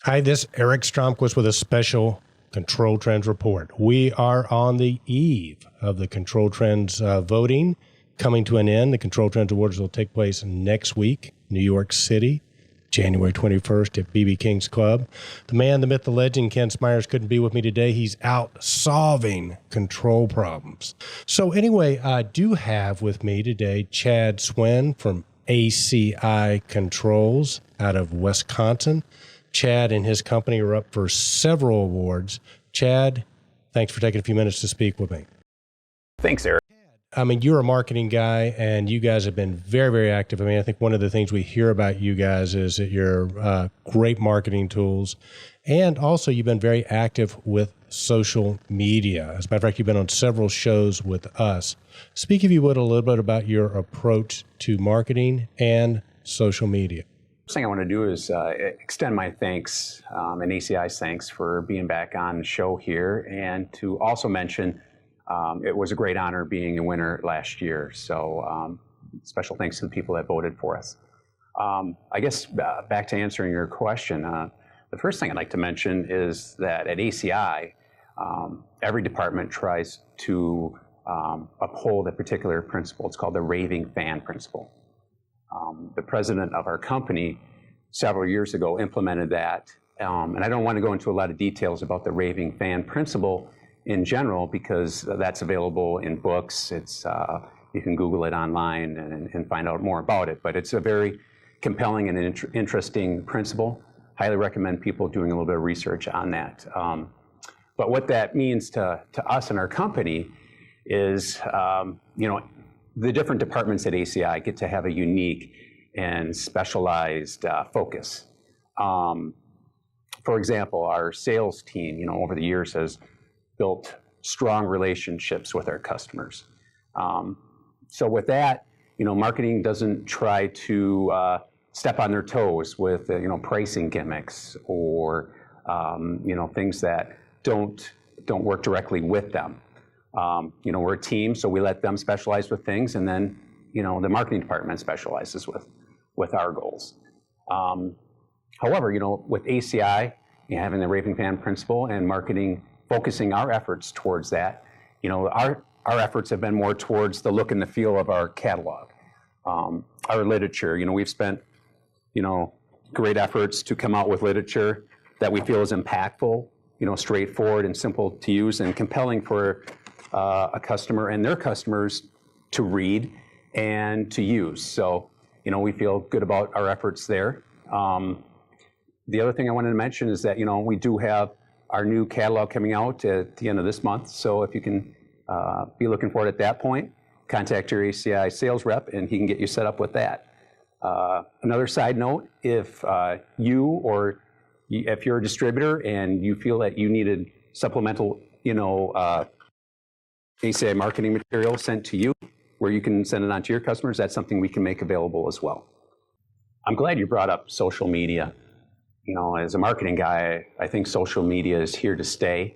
Hi, this is Eric Stromquist with a special Control Trends report. We are on the eve of the Control Trends voting coming to an end. The Control Trends Awards will take place next week, New York City, January 21st at B.B. King's Club. The man, the myth, the legend, Ken Smyers couldn't be with me today. He's out solving control problems. So anyway, I do have with me today Chad Swin from ACI Controls out of Wisconsin. Chad and his company are up for several awards. Chad, thanks for taking a few minutes to speak with me. Thanks, Eric. I mean, you're a marketing guy, and you guys have been very, very active. I mean, I think one of the things we hear about you guys is that you're great marketing tools, and also you've been very active with social media. As a matter of fact, you've been on several shows with us. Speak, if you would, a little bit about your approach to marketing and social media. First thing I want to do is extend my thanks and ACI's thanks for being back on the show here, and to also mention it was a great honor being a winner last year. So special thanks to the people that voted for us. I guess back to answering your question, the first thing I'd like to mention is that at ACI, every department tries to uphold a particular principle. It's called the raving fan principle. The president of our company several years ago implemented that. And I don't want to go into a lot of details about the raving fan principle in general, because that's available in books. It's you can Google it online and find out more about it. But it's a very compelling and interesting principle. Highly recommend people doing a little bit of research on that. But what that means to us and our company is, the different departments at ACI get to have a unique and specialized focus. For example, our sales team, over the years has built strong relationships with our customers. So with that, marketing doesn't try to step on their toes with, pricing gimmicks or, things that don't work directly with them. We're a team, so we let them specialize with things, and then, the marketing department specializes with our goals. However, with ACI, having the raving fan principle and marketing focusing our efforts towards that, our efforts have been more towards the look and the feel of our catalog. Our literature, we've spent, great efforts to come out with literature that we feel is impactful, straightforward and simple to use and compelling for a customer and their customers to read and to use. So, we feel good about our efforts there. The other thing I wanted to mention is that, we do have our new catalog coming out at the end of this month. So if you can be looking for it at that point, contact your ACI sales rep and he can get you set up with that. Another side note, if if you're a distributor and you feel that you needed supplemental, ACI marketing material sent to you, where you can send it on to your customers, that's something we can make available as well. I'm glad you brought up social media. As a marketing guy, I think social media is here to stay,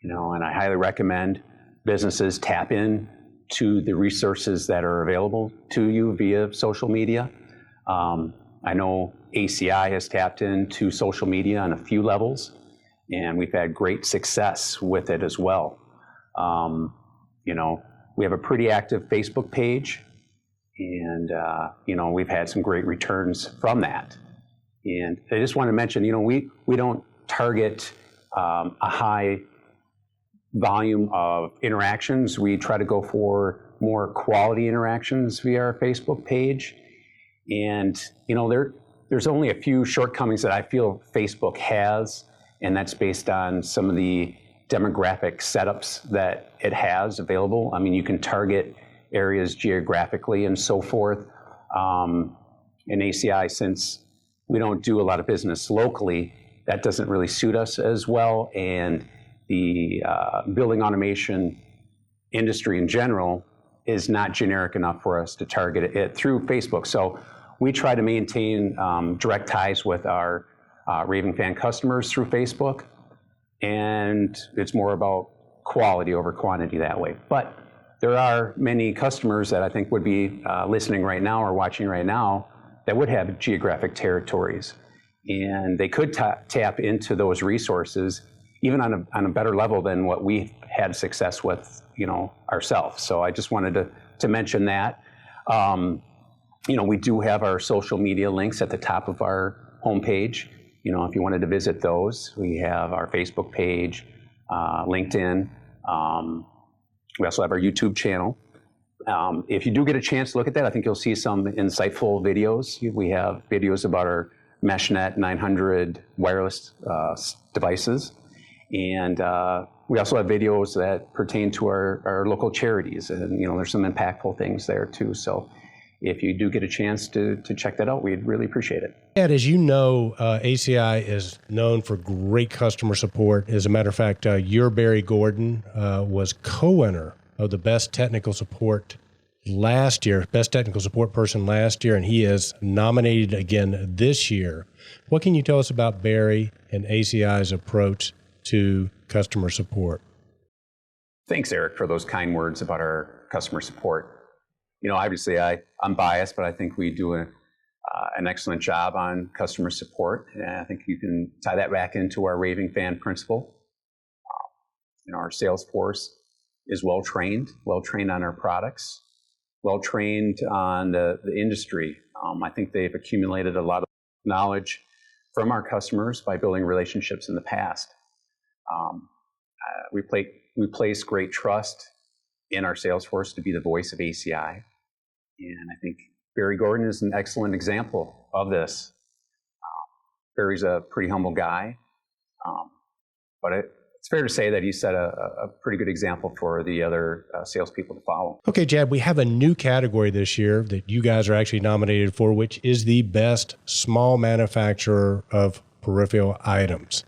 and I highly recommend businesses tap in to the resources that are available to you via social media. I know ACI has tapped into social media on a few levels, and we've had great success with it as well. We have a pretty active Facebook page, and, we've had some great returns from that. And I just want to mention, we don't target a high volume of interactions. We try to go for more quality interactions via our Facebook page. And, there's only a few shortcomings that I feel Facebook has, and that's based on some of the demographic setups that it has available. I mean, you can target areas geographically and so forth. In ACI, since we don't do a lot of business locally, that doesn't really suit us as well. And the building automation industry in general is not generic enough for us to target it through Facebook. So we try to maintain direct ties with our raving fan customers through Facebook. And it's more about quality over quantity that way. But there are many customers that I think would be listening right now or watching right now that would have geographic territories. and they could tap into those resources even on a better level than what we had success with, ourselves. So I just wanted to mention that. We do have our social media links at the top of our homepage. If you wanted to visit those, we have our Facebook page, LinkedIn. We also have our YouTube channel. If you do get a chance to look at that, I think you'll see some insightful videos. We have videos about our MeshNet 900 wireless devices. And we also have videos that pertain to our local charities. And, there's some impactful things there too. So if you do get a chance to check that out, we'd really appreciate it. Ed, as you know, ACI is known for great customer support. As a matter of fact, your Barry Gordon was co-winner of the Best Technical Support last year, Best Technical Support Person last year, and he is nominated again this year. What can you tell us about Barry and ACI's approach to customer support? Thanks, Eric, for those kind words about our customer support. Obviously I'm biased, but I think we do an excellent job on customer support. And I think you can tie that back into our raving fan principle. Our sales force is well-trained on our products, well-trained on the industry. I think they've accumulated a lot of knowledge from our customers by building relationships in the past. We place great trust in our sales force to be the voice of ACI. And I think Barry Gordon is an excellent example of this. Barry's a pretty humble guy, but it's fair to say that he set a pretty good example for the other salespeople to follow. Okay, Chad, we have a new category this year that you guys are actually nominated for, which is the best small manufacturer of peripheral items.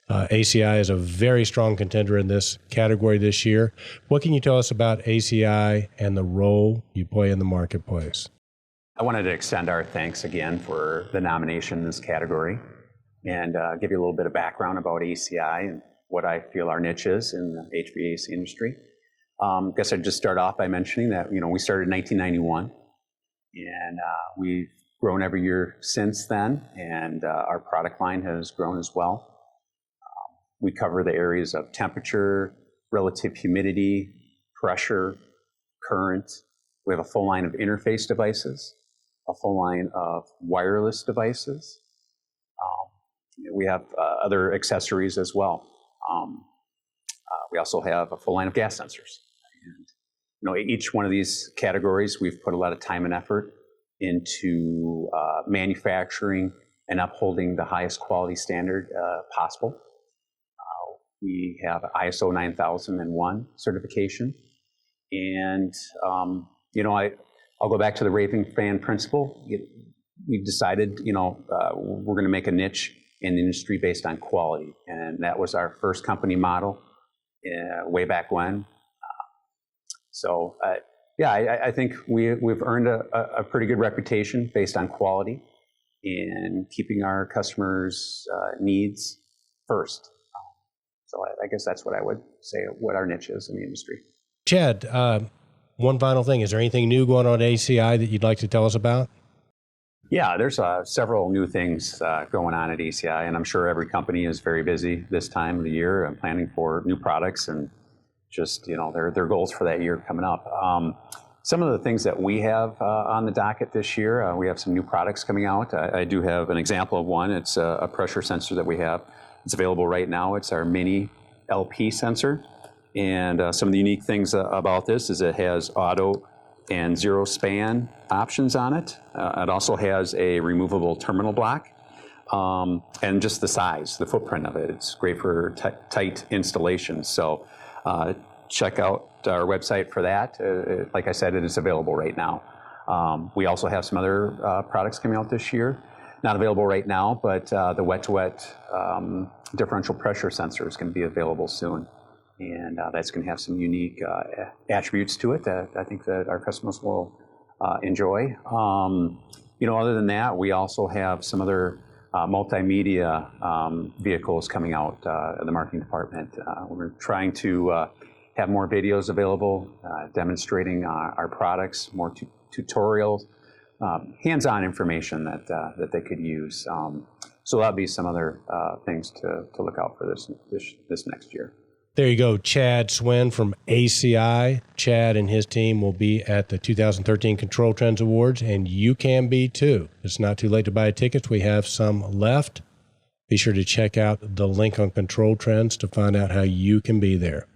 ACI is a very strong contender in this category this year. What can you tell us about ACI and the role you play in the marketplace? I wanted to extend our thanks again for the nomination in this category and give you a little bit of background about ACI and what I feel our niche is in the HVAC industry. I guess I'd just start off by mentioning that, we started in 1991 and we've grown every year since then, and our product line has grown as well. We cover the areas of temperature, relative humidity, pressure, current. We have a full line of interface devices, a full line of wireless devices. We have other accessories as well. We also have a full line of gas sensors. And, each one of these categories, we've put a lot of time and effort into manufacturing and upholding the highest quality standard possible. We have ISO 9001 certification. And, I'll go back to the raving fan principle. We've decided, we're going to make a niche in the industry based on quality. And that was our first company model way back when. I think we've earned a pretty good reputation based on quality and keeping our customers' needs first. So I guess that's what I would say, what our niche is in the industry. Chad, one final thing. Is there anything new going on at ACI that you'd like to tell us about? Yeah, there's several new things going on at ACI, and I'm sure every company is very busy this time of the year and planning for new products and just, their goals for that year coming up. Some of the things that we have on the docket this year, we have some new products coming out. I do have an example of one. It's a pressure sensor that we have. It's available right now. It's our mini LP sensor. And some of the unique things about this is it has auto and zero span options on it. It also has a removable terminal block. And just the size, the footprint of it. It's great for tight installations. So check out our website for that. Like I said, it is available right now. We also have some other products coming out this year. Not available right now, but the wet-to-wet differential pressure sensor is going to be available soon. And that's going to have some unique attributes to it that I think that our customers will enjoy. Other than that, we also have some other multimedia vehicles coming out in the marketing department. We're trying to have more videos available demonstrating our products, more tutorials, hands-on information that they could use. So that'll be some other things to look out for this next year. There you go. Chad Swin from ACI. Chad and his team will be at the 2013 Control Trends Awards, and you can be too. It's not too late to buy tickets. We have some left. Be sure to check out the link on Control Trends to find out how you can be there.